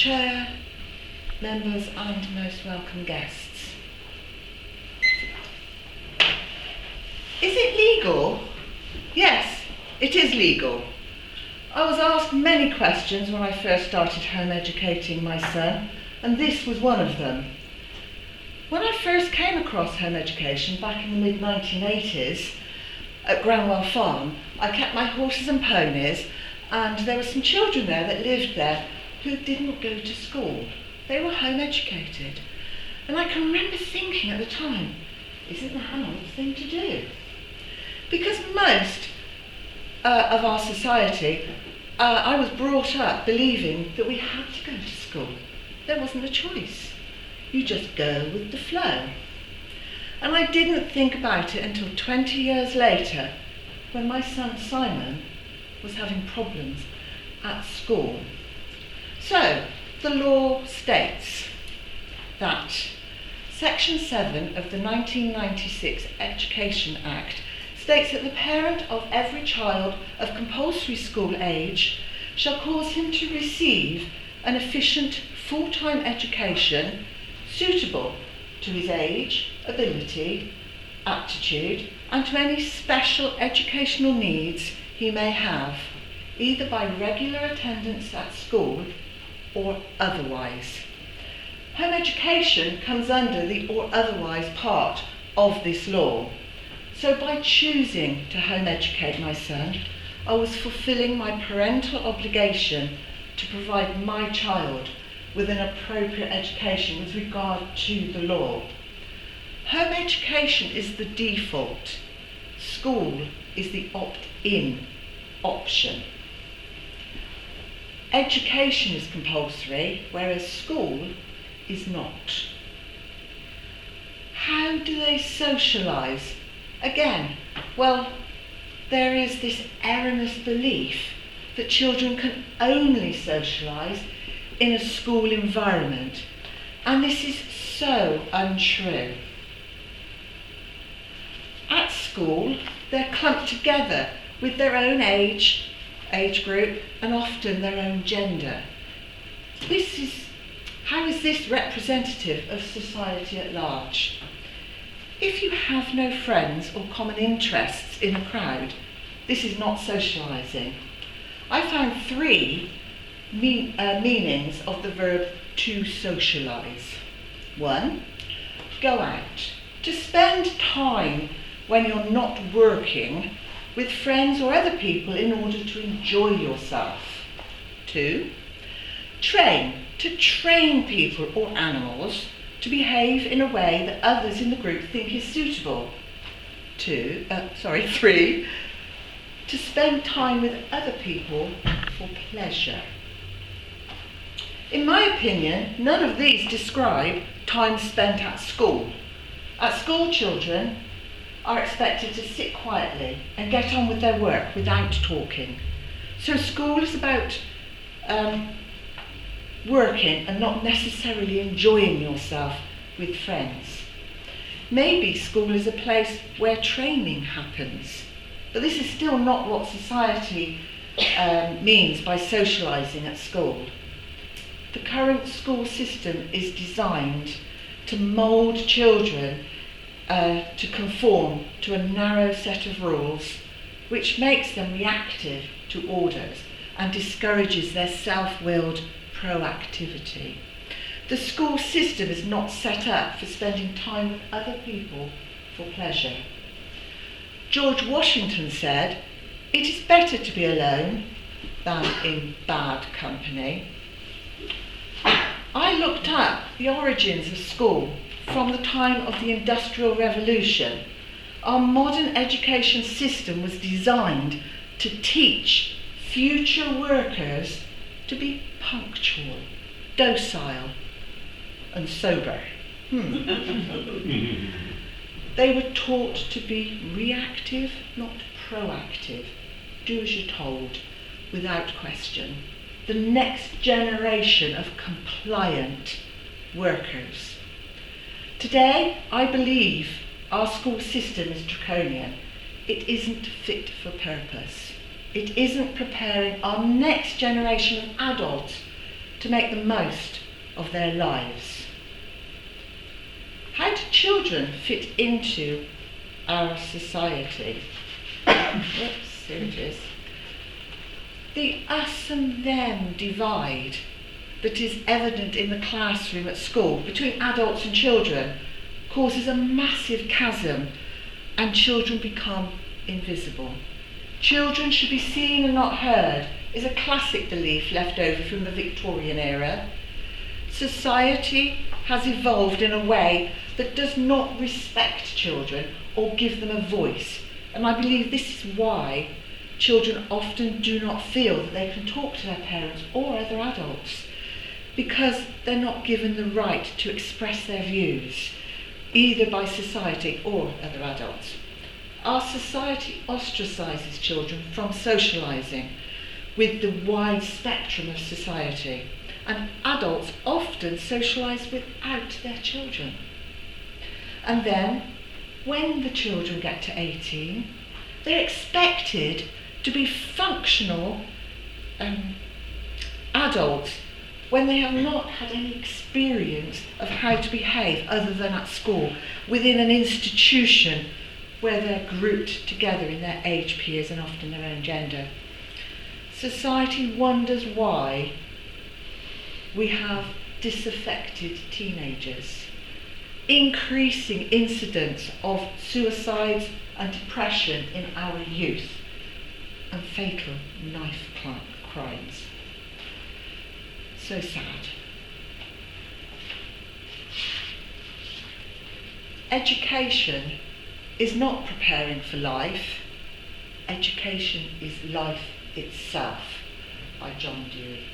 Chair, members and most welcome guests. Is it legal? Yes, it is legal. I was asked many questions when I first started home educating my son, and this was one of them. When I first came across home education back in the mid-1980s at Granwell Farm, I kept my horses and ponies, and there were some children there that lived there who didn't go to school. They were home educated. And I can remember thinking at the time, isn't that an odd thing to do? Because most of our society, I was brought up believing that we had to go to school. There wasn't a choice. You just go with the flow. And I didn't think about it until 20 years later, when my son Simon was having problems at school. So, the law states that Section 7 of the 1996 Education Act states that the parent of every child of compulsory school age shall cause him to receive an efficient full-time education suitable to his age, ability, aptitude, and to any special educational needs he may have, either by regular attendance at school or otherwise. Home education comes under the or otherwise part of this law. So by choosing to home educate my son, I was fulfilling my parental obligation to provide my child with an appropriate education with regard to the law. Home education is the default. School is the opt-in option. Education is compulsory, whereas school is not. How do they socialise? Again, well, there is this erroneous belief that children can only socialise in a school environment, and this is so untrue. At school, they're clumped together with their own age group, and often their own gender. How is this representative of society at large? If you have no friends or common interests in a crowd, this is not socialising. I found three meanings of the verb to socialise. 1, go out. To spend time when you're not working with friends or other people in order to enjoy yourself. 2, train. To train people or animals to behave in a way that others in the group think is suitable. 3, to spend time with other people for pleasure. In my opinion, none of these describe time spent at school. At school, children are expected to sit quietly and get on with their work without talking. So school is about working and not necessarily enjoying yourself with friends. Maybe school is a place where training happens, but this is still not what society means by socialising at school. The current school system is designed to mould children to conform to a narrow set of rules, which makes them reactive to orders and discourages their self-willed proactivity. The school system is not set up for spending time with other people for pleasure. George Washington said, "It is better to be alone than in bad company." I looked up the origins of school from the time of the Industrial Revolution. Our modern education system was designed to teach future workers to be punctual, docile, and sober. They were taught to be reactive, not proactive. Do as you're told, without question. The next generation of compliant workers. Today, I believe our school system is draconian. It isn't fit for purpose. It isn't preparing our next generation of adults to make the most of their lives. How do children fit into our society? Whoops, here it is. The us and them divide that is evident in the classroom at school between adults and children causes a massive chasm, and children become invisible. Children should be seen and not heard is a classic belief left over from the Victorian era. Society has evolved in a way that does not respect children or give them a voice, and I believe this is why children often do not feel that they can talk to their parents or other adults, because they're not given the right to express their views, either by society or other adults. Our society ostracises children from socialising with the wide spectrum of society, and adults often socialise without their children. And then, when the children get to 18, they're expected to be functional adults when they have not had any experience of how to behave other than at school, within an institution where they're grouped together in their age peers and often their own gender. Society wonders why we have disaffected teenagers, increasing incidents of suicides and depression in our youth, and fatal knife crimes. So sad. Education is not preparing for life. Education is life itself, by John Dewey.